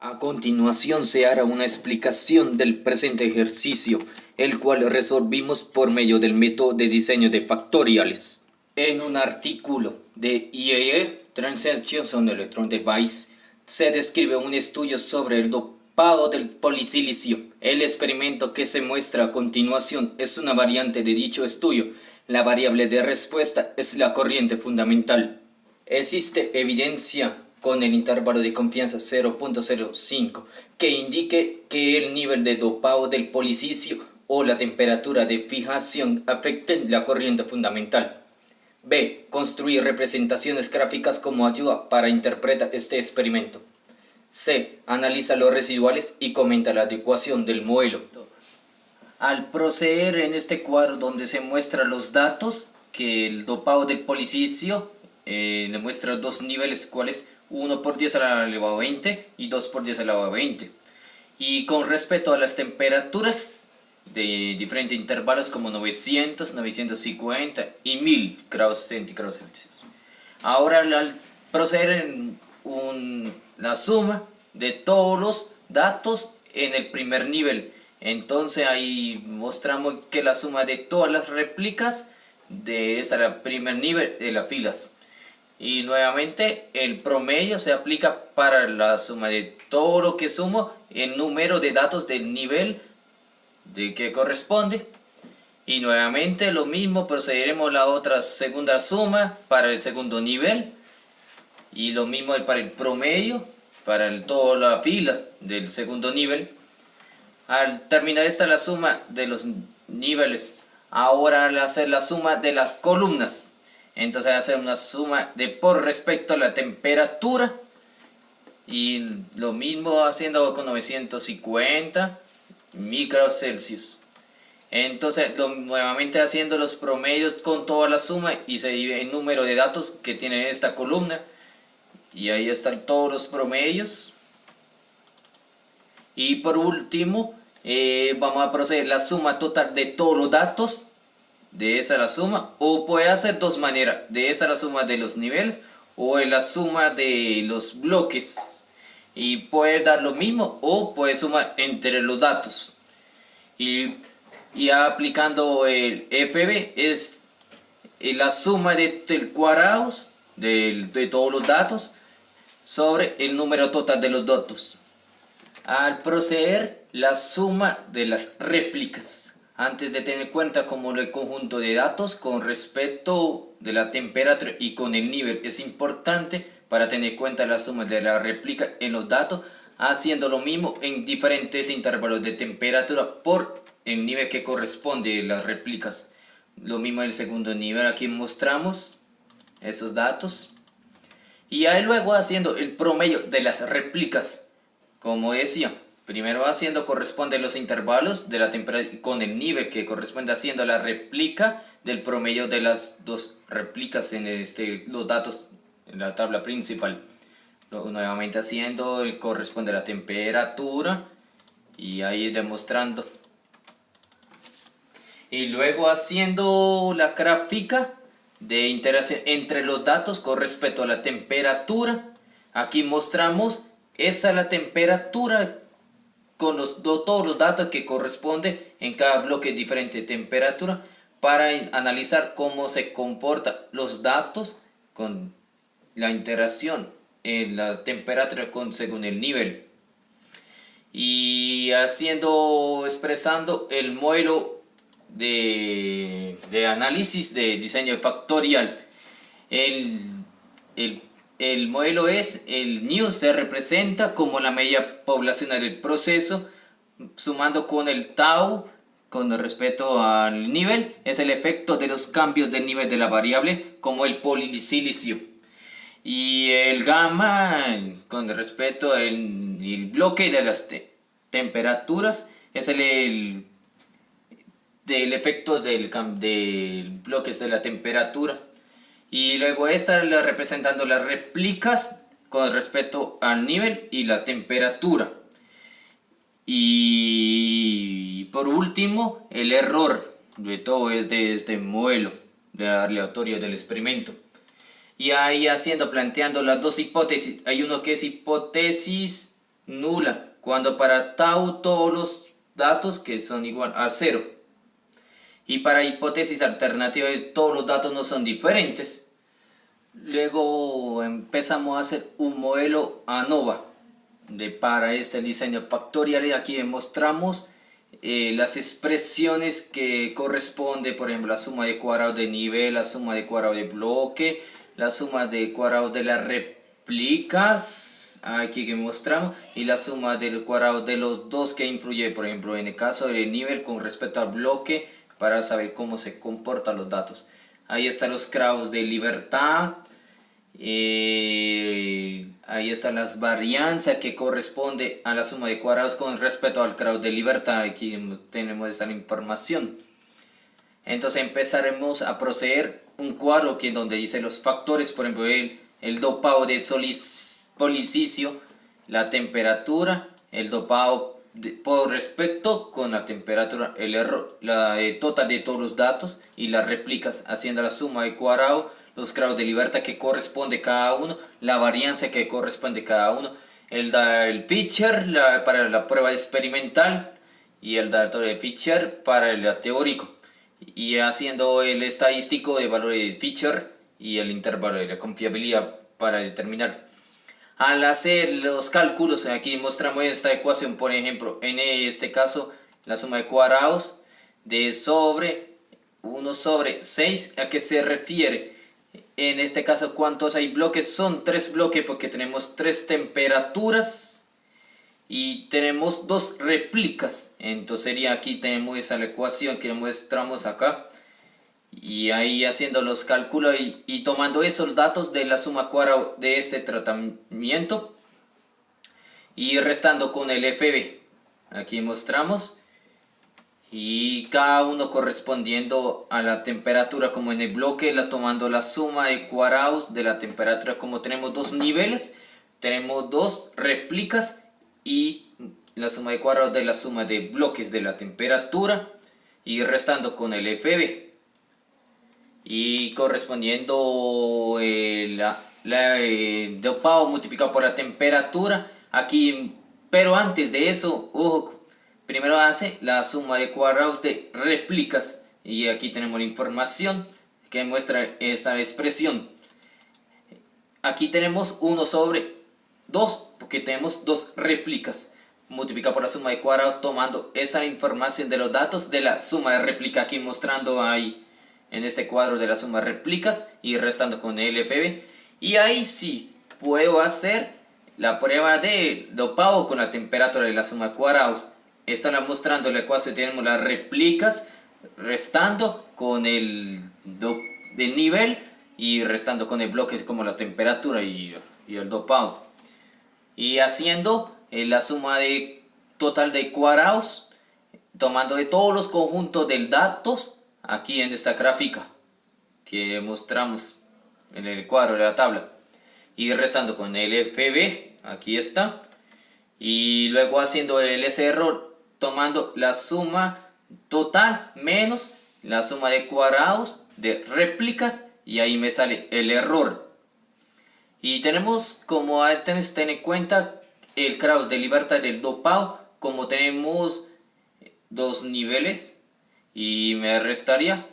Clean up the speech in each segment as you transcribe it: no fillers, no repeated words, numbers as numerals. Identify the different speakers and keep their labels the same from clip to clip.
Speaker 1: A continuación se hará una explicación del presente ejercicio, el cual resolvimos por medio del método de diseño de factoriales. En un artículo de IEE, Transaction on Electron Device, se describe un estudio sobre el dopado del polisilicio. El experimento que se muestra a continuación es una variante de dicho estudio. La variable de respuesta es la corriente fundamental. Existe evidencia con el intervalo de confianza 0.05 que indique que el nivel de dopado del polisilicio o la temperatura de fijación afecten la corriente fundamental. B. Construir representaciones gráficas como ayuda para interpretar este experimento. C. Analiza los residuales y comenta la adecuación del modelo. Al proceder en este cuadro donde se muestran los datos, que el dopado del polisilicio le muestra dos niveles, cuáles 1 por 10 a la elevado a 20 y 2 por 10 a la elevado a 20. Y con respecto a las temperaturas de diferentes intervalos como 900, 950 y 1000 grados centígrados Celsius. Ahora al proceder en la suma de todos los datos en el primer nivel, entonces ahí mostramos que la suma de todas las réplicas de esta primer nivel de las filas. Y nuevamente el promedio se aplica para la suma de todo lo que sumo el número de datos del nivel de que corresponde. Y nuevamente lo mismo, procederemos la otra segunda suma para el segundo nivel. Y lo mismo para el promedio, para toda la fila del segundo nivel. Al terminar esta la suma de los niveles, ahora al hacer la suma de las columnas, entonces hacer una suma de por respecto a la temperatura, y lo mismo haciendo con 950 micros Celsius. Entonces nuevamente haciendo los promedios con toda la suma y se divide el número de datos que tiene esta columna, y ahí están todos los promedios. Y por último vamos a proceder la suma total de todos los datos. De esa la suma, o puede hacer dos maneras: de esa la suma de los niveles o en la suma de los bloques, y puede dar lo mismo o puede sumar entre los datos. Y ya aplicando el FB es la suma del cuadrados de todos los datos sobre el número total de los datos. Al proceder la suma de las réplicas, antes de tener en cuenta como el conjunto de datos con respecto de la temperatura y con el nivel, es importante para tener en cuenta la suma de la réplica en los datos, haciendo lo mismo en diferentes intervalos de temperatura por el nivel que corresponde a las réplicas. Lo mismo en el segundo nivel, aquí mostramos esos datos. Y ahí luego haciendo el promedio de las réplicas, como decía. Primero haciendo corresponde los intervalos de la temperatura con el nivel que corresponde, haciendo la réplica del promedio de las dos réplicas en los datos en la tabla principal. Luego nuevamente haciendo el corresponde a la temperatura y ahí demostrando. Y luego haciendo la gráfica de interacción entre los datos con respecto a la temperatura. Aquí mostramos esa es la temperatura con todos los datos que corresponde en cada bloque de diferente temperatura, para analizar cómo se comportan los datos con la interacción en la temperatura según el nivel. Y expresando el modelo de análisis de diseño factorial. El modelo es el nu, se representa como la medida poblacional del proceso, sumando con el tau con respecto al nivel, es el efecto de los cambios del nivel de la variable como el polisilicio. Y el gamma con respecto al bloque de las temperaturas es del efecto del bloques de la temperatura. Y luego esta representando las réplicas con respecto al nivel y la temperatura. Y por último, el error de todo es de este modelo de aleatorio del experimento. Y ahí planteando las dos hipótesis. Hay uno que es hipótesis nula, cuando para tau todos los datos que son igual a 0. Y para hipótesis alternativa todos los datos no son diferentes. Luego empezamos a hacer un modelo ANOVA para este diseño factorial, y aquí demostramos las expresiones que corresponde, por ejemplo, la suma de cuadrados de nivel, la suma de cuadrados de bloque, la suma de cuadrados de las réplicas, aquí que mostramos, y la suma del cuadrado de los dos que influye, por ejemplo, en el caso del nivel con respecto al bloque, para saber cómo se comportan los datos. Ahí están los grados de libertad. Ahí están las varianzas que corresponde a la suma de cuadrados con respecto al grado de libertad. Aquí tenemos esta información. Entonces empezaremos a proceder un cuadro que donde dice los factores, por ejemplo el dopado de policicio, la temperatura, el dopado por respecto con la temperatura, el error, la total de todos los datos y las réplicas, haciendo la suma de cuadrado, los grados de libertad que corresponde cada uno, la varianza que corresponde cada uno, el pitcher para la prueba experimental y el dato de pitcher para el teórico, y haciendo el estadístico de valor de pitcher y el intervalo de la confiabilidad para determinar. Al hacer los cálculos, aquí mostramos esta ecuación, por ejemplo, en este caso la suma de cuadrados de sobre 1 sobre 6, ¿a qué se refiere? En este caso, ¿cuántos hay bloques? Son 3 bloques porque tenemos 3 temperaturas y tenemos 2 réplicas. Entonces sería, aquí tenemos esa ecuación que mostramos acá. Y ahí haciendo los cálculos y tomando esos datos de la suma cuadrada de ese tratamiento y restando con el FB. Aquí mostramos. Y cada uno correspondiendo a la temperatura, como en el bloque, tomando la suma de cuadrados de la temperatura. Como tenemos 2 niveles, tenemos 2 réplicas y la suma de cuadrados de la suma de bloques de la temperatura y restando con el FB. Y correspondiendo el dopado multiplicado por la temperatura aquí, pero antes de eso, ojo, primero hace la suma de cuadrados de réplicas y aquí tenemos la información que muestra esa expresión. Aquí tenemos 1 sobre 2 porque tenemos 2 réplicas multiplicado por la suma de cuadrados, tomando esa información de los datos de la suma de réplica, aquí mostrando ahí en este cuadro de la suma de réplicas y restando con el FB. Y ahí sí puedo hacer la prueba de dopado con la temperatura de la suma de cuadrados. Esta la mostrando la ecuación, tenemos las réplicas restando con el nivel y restando con el bloque como la temperatura y el dopado. Y haciendo la suma de total de cuadrados, tomando de todos los conjuntos de datos aquí en esta gráfica que mostramos en el cuadro de la tabla y restando con el FB, aquí está, y luego haciendo ese error tomando la suma total menos la suma de cuadrados de réplicas y ahí me sale el error. Y tenemos como tener en cuenta el grado de libertad del dopado, como tenemos 2 niveles y me restaría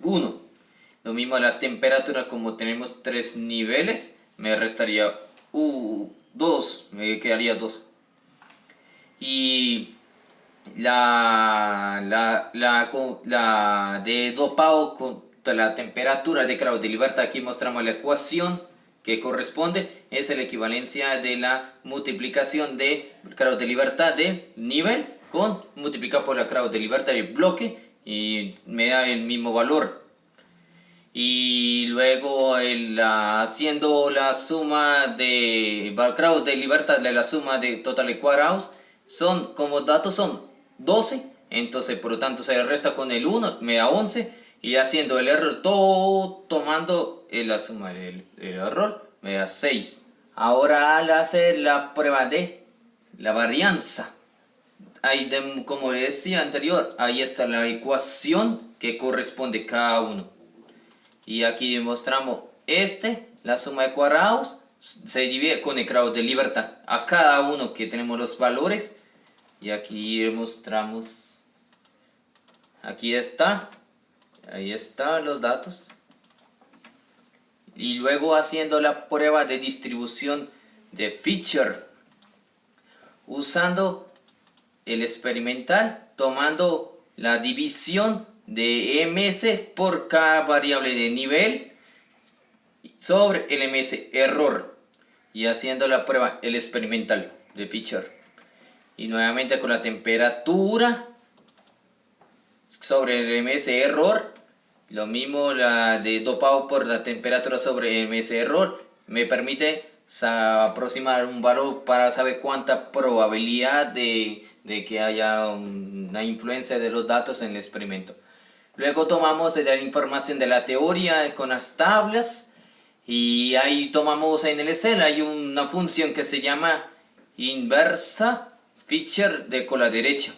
Speaker 1: 1. Lo mismo la temperatura, como tenemos 3 niveles, me restaría 2, me quedaría 2. Y la de dopado contra la temperatura de grado de libertad, aquí mostramos la ecuación que corresponde, es la equivalencia de la multiplicación de grado de libertad de nivel con multiplicado por la grado de libertad del bloque y me da el mismo valor. Y luego haciendo la suma de grados de libertad de la suma de total de cuadrados, son como datos son 12, entonces por lo tanto se resta con el 1, me da 11, y haciendo el error todo tomando la suma del error me da 6. Ahora al hacer la prueba de la varianza, ahí como le decía anterior, ahí está la ecuación que corresponde cada uno. Y aquí mostramos la suma de cuadrados se divide con el grado de libertad. A cada uno que tenemos los valores, y aquí mostramos, aquí está, ahí están los datos. Y luego haciendo la prueba de distribución de Fisher, usando el experimental, tomando la división de ms por cada variable de nivel sobre el ms error, y haciendo la prueba el experimental de Fisher, y nuevamente con la temperatura sobre el ms error, lo mismo la de dopado por la temperatura sobre el ms error, me permite aproximar un valor para saber cuánta probabilidad de que haya una influencia de los datos en el experimento. Luego tomamos la información de la teoría con las tablas, y ahí tomamos en el Excel, hay una función que se llama inversa Fisher de cola derecha.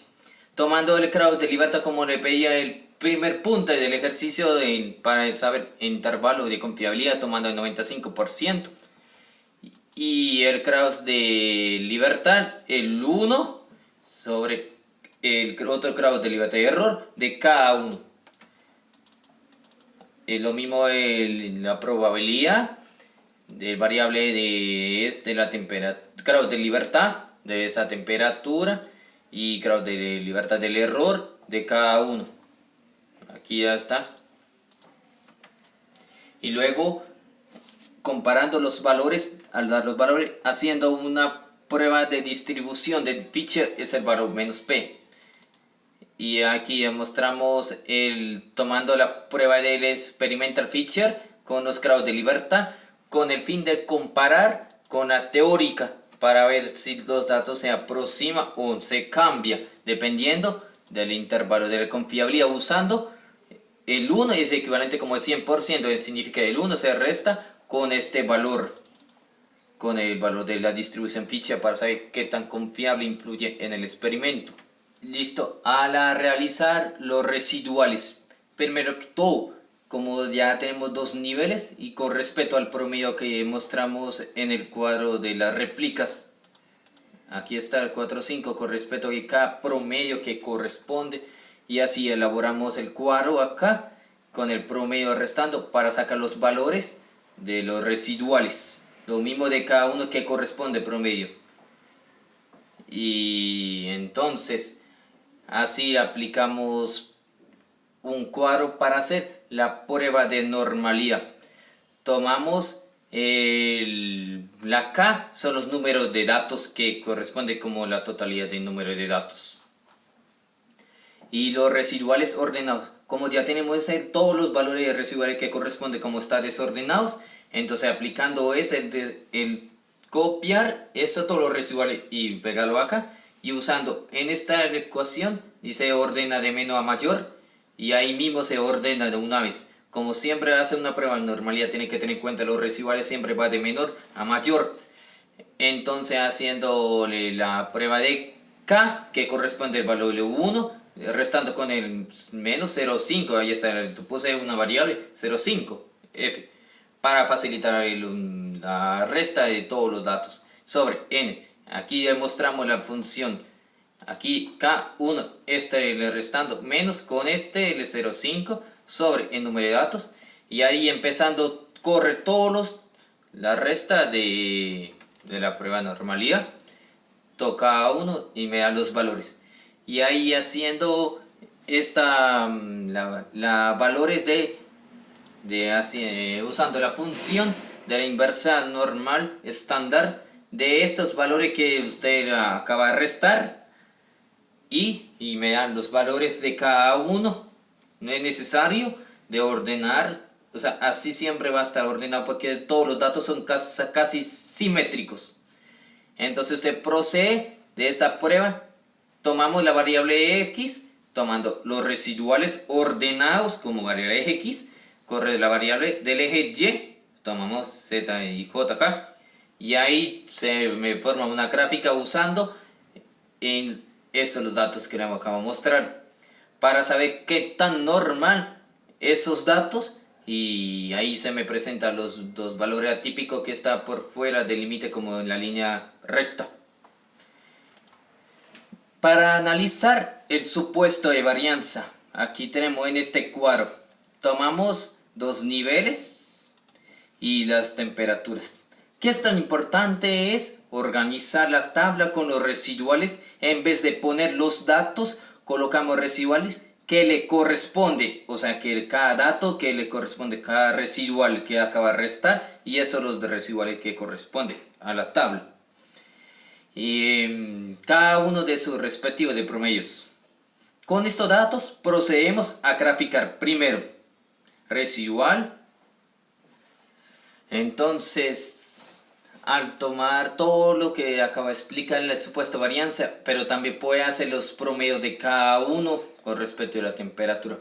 Speaker 1: Tomando el grado de libertad como le pedía el primer punto del ejercicio para saber intervalo de confiabilidad, tomando el 95%. Y el grado de libertad, el 1 sobre el otro grado de libertad y error de cada uno. Lo mismo la probabilidad del variable de la temperatura, grado de libertad de esa temperatura, y grado de libertad del error de cada uno. Aquí ya está. Y luego comparando los valores, al dar los valores, haciendo una prueba de distribución de Fisher, es el valor menos P. Y aquí mostramos tomando la prueba del experimental Fisher con los grados de libertad, con el fin de comparar con la teórica para ver si los datos se aproximan o se cambian dependiendo del intervalo de confiabilidad, usando el 1 es equivalente como el 100%, significa el 1 se resta con este valor, con el valor de la distribución Fisher, para saber qué tan confiable influye en el experimento. Listo, al realizar los residuales, primero que todo, como ya tenemos dos niveles y con respecto al promedio que mostramos en el cuadro de las réplicas, aquí está el 4.5 con respecto a cada promedio que corresponde, y así elaboramos el cuadro acá con el promedio restando para sacar los valores de los residuales, lo mismo de cada uno que corresponde promedio. Y entonces así aplicamos un cuadro para hacer la prueba de normalidad. Tomamos la K, son los números de datos que corresponde como la totalidad del número de datos. Y los residuales ordenados, como ya tenemos todos los valores residuales que corresponden como están desordenados, entonces aplicando el copiar todos los residuales y pegarlo acá, y usando en esta ecuación dice ordena de menor a mayor, y ahí mismo se ordena de una vez. Como siempre hace una prueba de normalidad, tiene que tener en cuenta los residuales, siempre va de menor a mayor. Entonces haciendo la prueba de K, que corresponde al valor de 1, restando con el menos 0,5, ahí está, puse una variable 0,5 F, para facilitar la resta de todos los datos, sobre N. Aquí demostramos la función, aquí K1, le restando, menos con el 0,5 sobre el número de datos, y ahí empezando corre todos la resta de la prueba de normalidad, toca uno y me da los valores, y ahí haciendo valores usando la función de la inversa normal estándar de estos valores que usted acaba de restar, y me dan los valores de cada uno. No es necesario de ordenar, o sea, así siempre va a estar ordenado porque todos los datos son casi simétricos. Entonces usted procede de esta prueba, tomamos la variable x, tomando los residuales ordenados como variable x, corre la variable del eje y, tomamos z y j acá, y ahí se me forma una gráfica usando estos los datos que le acabo de mostrar, para saber qué tan normal esos datos y ahí se me presentan los dos valores atípicos que está por fuera del límite como en la línea recta. Para analizar el supuesto de varianza, aquí tenemos en este cuadro, tomamos dos niveles y las temperaturas. ¿Qué es tan importante? Es organizar la tabla con los residuales. En vez de poner los datos, colocamos residuales que le corresponde, o sea que cada dato que le corresponde, cada residual que acaba de restar, y esos son los residuales que corresponden a la tabla. Y cada uno de sus respectivos de promedios. Con estos datos procedemos a graficar primero residual. Entonces, al tomar todo lo que acabo de explicar en la supuesta varianza, pero también puede hacer los promedios de cada uno con respecto a la temperatura.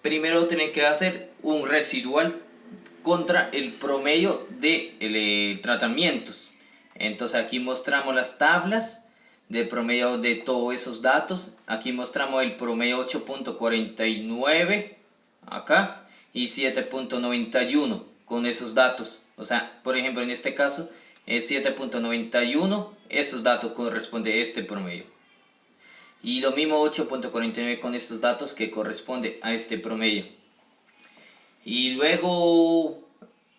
Speaker 1: Primero tienen que hacer un residual contra el promedio de tratamientos. Entonces aquí mostramos las tablas de promedio de todos esos datos. Aquí mostramos el promedio 8.49 acá y 7.91 con esos datos. O sea, por ejemplo, en este caso, el 7.91, esos datos corresponde a este promedio. Y lo mismo 8.49 con estos datos que corresponde a este promedio. Y luego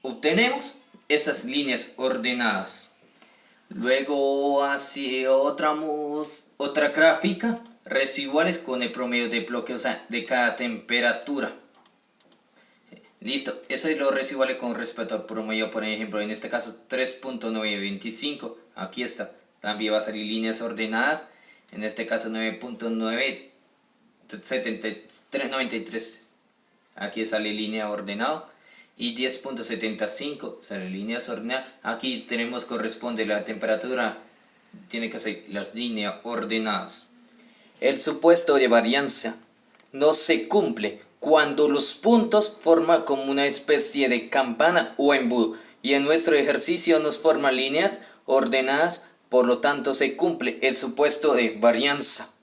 Speaker 1: obtenemos esas líneas ordenadas. Luego hacia otra gráfica, residuales con el promedio de bloque, o sea, de cada temperatura. Listo, eso es los residuales con respecto al promedio, por ejemplo, en este caso 3.925, aquí está, también va a salir líneas ordenadas, en este caso 9.993, aquí sale línea ordenada, y 10.75 sale líneas ordenadas, aquí tenemos corresponde la temperatura, tiene que ser las líneas ordenadas. El supuesto de varianza no se cumple cuando los puntos forman como una especie de campana o embudo, y en nuestro ejercicio nos forman líneas ordenadas, por lo tanto se cumple el supuesto de varianza.